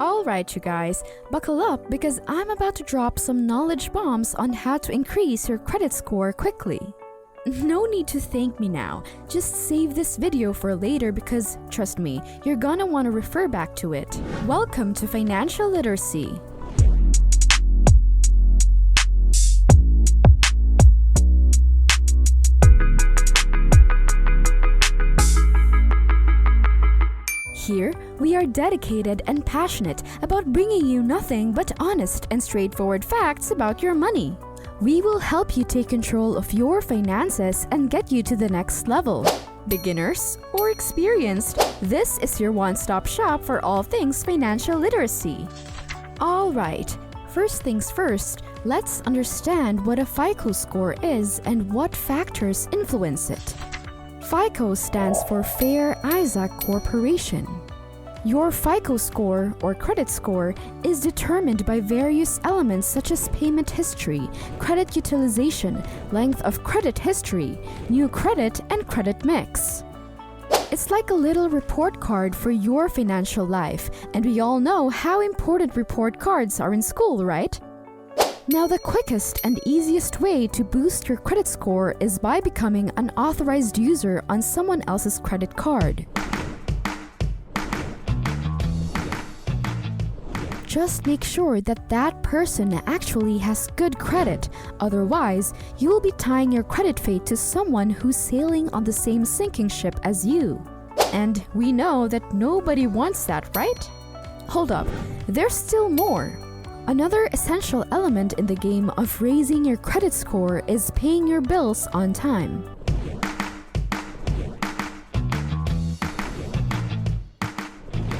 Alright, you guys, buckle up because I'm about to drop some knowledge bombs on how to increase your credit score quickly. No need to thank me now, just save this video for later because, trust me, you're gonna want to refer back to it. Welcome to Financial Literacy. Here, we are dedicated and passionate about bringing you nothing but honest and straightforward facts about your money. We will help you take control of your finances and get you to the next level. Beginners or experienced, this is your one-stop shop for all things financial literacy. Alright, first things first, let's understand what a FICO score is and what factors influence it. FICO stands for Fair Isaac Corporation. Your FICO score or credit score is determined by various elements such as payment history, credit utilization, length of credit history, new credit, and credit mix. It's like a little report card for your financial life, and we all know how important report cards are in school, right? Now, the quickest and easiest way to boost your credit score is by becoming an authorized user on someone else's credit card. Just make sure that that person actually has good credit, otherwise, you will be tying your credit fate to someone who's sailing on the same sinking ship as you. And we know that nobody wants that, right? Hold up, there's still more. Another essential element in the game of raising your credit score is paying your bills on time.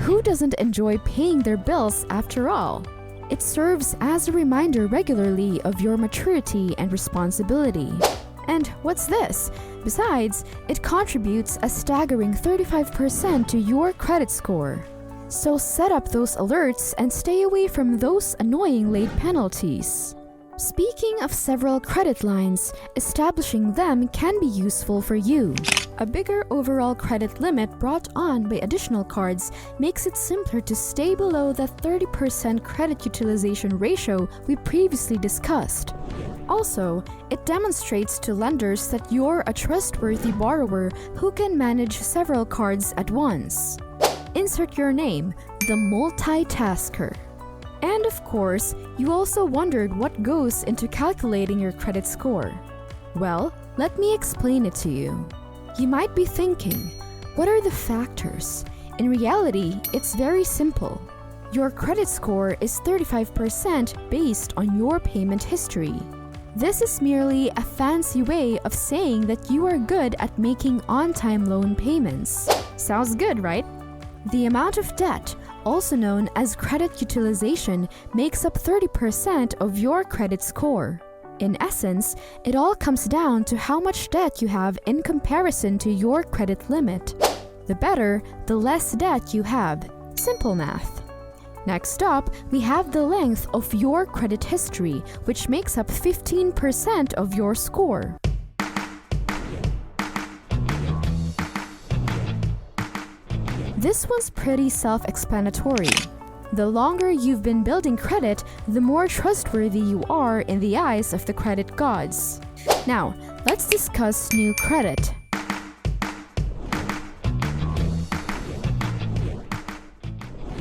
Who doesn't enjoy paying their bills after all? It serves as a reminder regularly of your maturity and responsibility. And what's this? Besides, it contributes a staggering 35% to your credit score. So set up those alerts and stay away from those annoying late penalties. Speaking of several credit lines, establishing them can be useful for you. A bigger overall credit limit brought on by additional cards makes it simpler to stay below the 30% credit utilization ratio we previously discussed. Also, it demonstrates to lenders that you're a trustworthy borrower who can manage several cards at once. Insert your name, the multitasker. And of course, you also wondered what goes into calculating your credit score. Well, let me explain it to you. You might be thinking, what are the factors? In reality, it's very simple. Your credit score is 35% based on your payment history. This is merely a fancy way of saying that you are good at making on-time loan payments. Sounds good, right? The amount of debt, also known as credit utilization, makes up 30% of your credit score. In essence, it all comes down to how much debt you have in comparison to your credit limit. The better, the less debt you have. Simple math. Next up, we have the length of your credit history, which makes up 15% of your score. This was pretty self-explanatory. The longer you've been building credit, the more trustworthy you are in the eyes of the credit gods. Now, let's discuss new credit.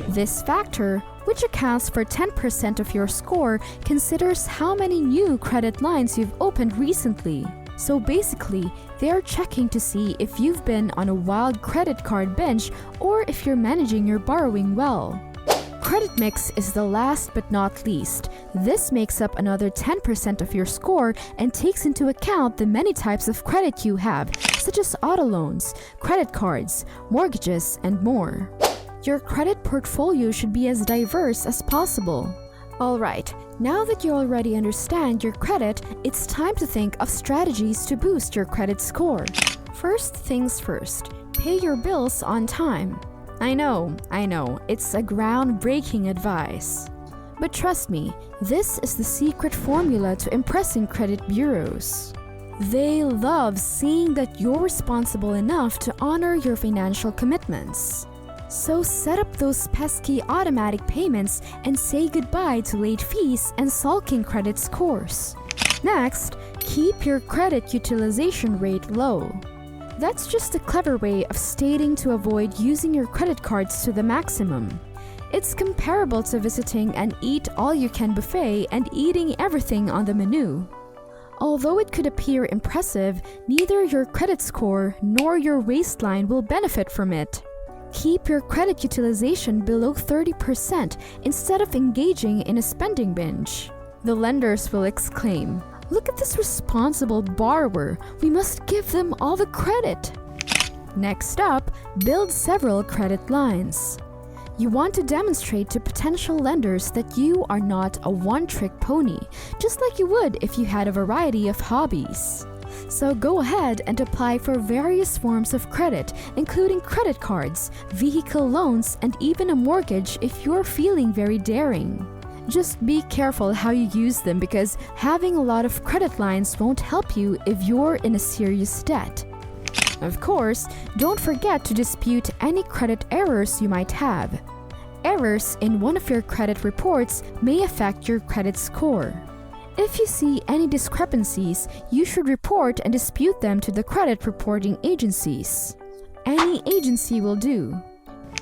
This factor, which accounts for 10% of your score, considers how many new credit lines you've opened recently. So basically, they are checking to see if you've been on a wild credit card binge or if you're managing your borrowing well. Credit mix is the last but not least. This makes up another 10% of your score and takes into account the many types of credit you have, such as auto loans, credit cards, mortgages, and more. Your credit portfolio should be as diverse as possible. Alright, now that you already understand your credit, it's time to think of strategies to boost your credit score. First things first, pay your bills on time. I know, it's a groundbreaking advice. But trust me, this is the secret formula to impressing credit bureaus. They love seeing that you're responsible enough to honor your financial commitments. So set up those pesky automatic payments and say goodbye to late fees and sulking credit scores. Next, keep your credit utilization rate low. That's just a clever way of stating to avoid using your credit cards to the maximum. It's comparable to visiting an eat-all-you-can buffet and eating everything on the menu. Although it could appear impressive, neither your credit score nor your waistline will benefit from it. Keep your credit utilization below 30% instead of engaging in a spending binge. The lenders will exclaim, "Look at this responsible borrower, we must give them all the credit." Next up, build several credit lines. You want to demonstrate to potential lenders that you are not a one-trick pony, just like you would if you had a variety of hobbies. So go ahead and apply for various forms of credit, including credit cards, vehicle loans, and even a mortgage if you're feeling very daring. Just be careful how you use them because having a lot of credit lines won't help you if you're in a serious debt. Of course, don't forget to dispute any credit errors you might have. Errors in one of your credit reports may affect your credit score. If you see any discrepancies, you should report and dispute them to the credit reporting agencies. Any agency will do.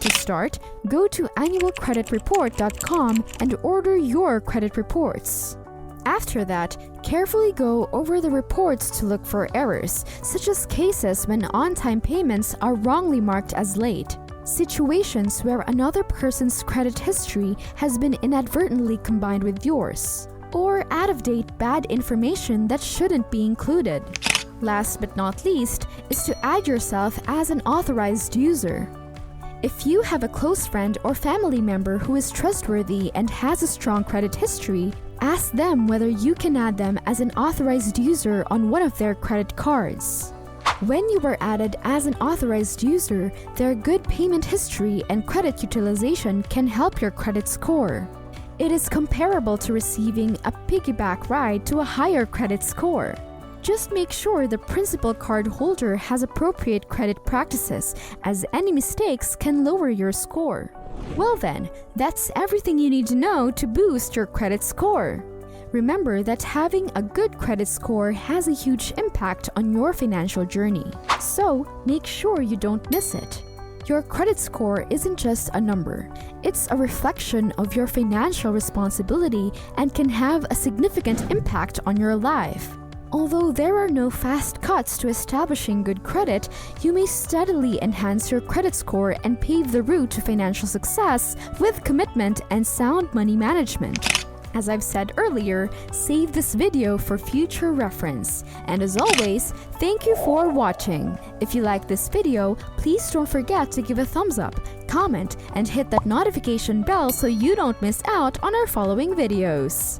To start, go to annualcreditreport.com and order your credit reports. After that, carefully go over the reports to look for errors, such as cases when on-time payments are wrongly marked as late, situations where another person's credit history has been inadvertently combined with yours, or out-of-date bad information that shouldn't be included. Last but not least is to add yourself as an authorized user. If you have a close friend or family member who is trustworthy and has a strong credit history, ask them whether you can add them as an authorized user on one of their credit cards. When you are added as an authorized user, their good payment history and credit utilization can help your credit score. It is comparable to receiving a piggyback ride to a higher credit score. Just make sure the principal card holder has appropriate credit practices, as any mistakes can lower your score. Well then, that's everything you need to know to boost your credit score. Remember that having a good credit score has a huge impact on your financial journey, so make sure you don't miss it. Your credit score isn't just a number, it's a reflection of your financial responsibility and can have a significant impact on your life. Although there are no fast cuts to establishing good credit, you may steadily enhance your credit score and pave the route to financial success with commitment and sound money management. As I've said earlier, save this video for future reference. And as always, thank you for watching. If you like this video, please don't forget to give a thumbs up, comment, and hit that notification bell so you don't miss out on our following videos.